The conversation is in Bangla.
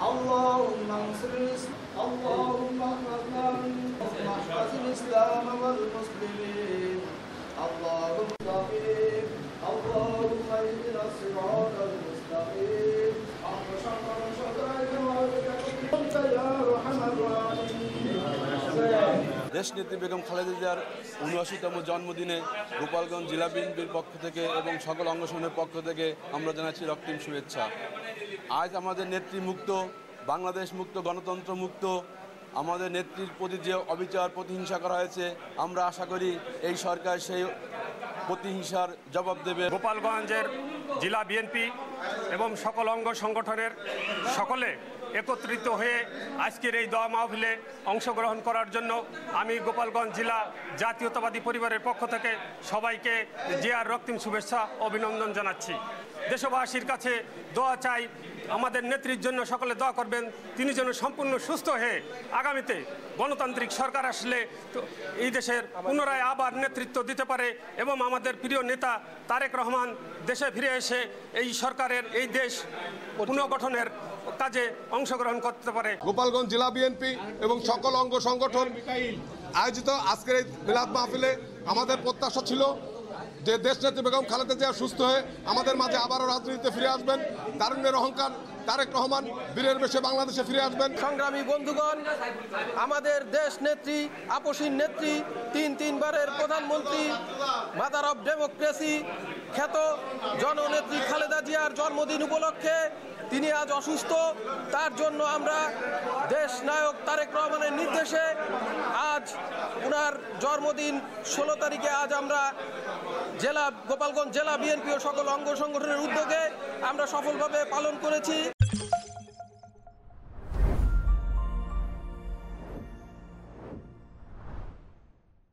اللهم انصر اللهم احفظ الإسلام والمسلمين اللهم آمين اللهم اهدنا الصراط المستقيم أنت يا أرحم الراحمين। দেশনেত্রী বেগম খালেদা জিয়ার ৭৯তম জন্মদিনে গোপালগঞ্জ জেলা বিএনপির পক্ষ থেকে এবং সকল অঙ্গ সংগঠনের পক্ষ থেকে আমরা জানাচ্ছি রক্তিম শুভেচ্ছা। আজ আমাদের নেত্রী মুক্ত, বাংলাদেশ মুক্ত, গণতন্ত্র মুক্ত। আমাদের নেত্রীর প্রতি যে অবিচার প্রতিহিংসা করা হয়েছে, আমরা আশা করি এই সরকার সেই প্রতিহিংসার জবাব দেবে। গোপালগঞ্জের জেলা বিএনপি এবং সকল অঙ্গ সংগঠনের সকলে একত্রিত হয়ে আজকের এই দোয়া মাহফিলে অংশগ্রহণ করার জন্য আমি গোপালগঞ্জ জেলা জাতীয়তাবাদী পরিবারের পক্ষ থেকে সবাইকে জিয়ার রক্তিম শুভেচ্ছা অভিনন্দন জানাচ্ছি। দেশবাসীর কাছে দোয়া চাই, আমাদের নেত্রীর জন্য সকলে দোয়া করবেন, তিনি যেন সম্পূর্ণ সুস্থ হয়ে আগামীতে গণতান্ত্রিক সরকার আসলে এই দেশের পুনরায় আবার নেতৃত্ব দিতে পারে এবং আমাদের প্রিয় নেতা তারেক রহমান দেশে ফিরে এসে এই সরকারের এই দেশ পুনর্গঠনের কাজে অংশগ্রহণ করতে পারে। গোপালগঞ্জ জেলা বিএনপি এবং সকল অঙ্গ সংগঠন আয়োজিত আজকের এই মিলাদ মাহফিলে আমাদের প্রত্যাশা ছিল যে দেশনেত্রী বেগম খালেদা জিয়া সুস্থ হয়ে আমাদের মাঝে আবারও রাজনীতিতে ফিরে আসবেন। তারুণ্যের অহংকার তারেক রহমান বীরের বেশে বাংলাদেশে ফিরে আসবেন। সংগ্রামী বন্ধুগণ, আমাদের দেশ নেত্রী, আপসীন নেত্রী, তিনবারের প্রধানমন্ত্রী, মাদার অব ডেমোক্রেসি, খ্যাত জননেত্রী খালেদা জিয়ার জন্মদিন উপলক্ষে তিনি আজ অসুস্থ। তার জন্য আমরা দেশ নায়ক তারেক রহমানের নির্দেশে আজ ওনার জন্মদিন 16 তারিখে আজ আমরা গোপালগঞ্জ জেলা বিএনপি ও সকল অঙ্গ সংগঠনের উদ্যোগে আমরা সফলভাবে পালন করেছি।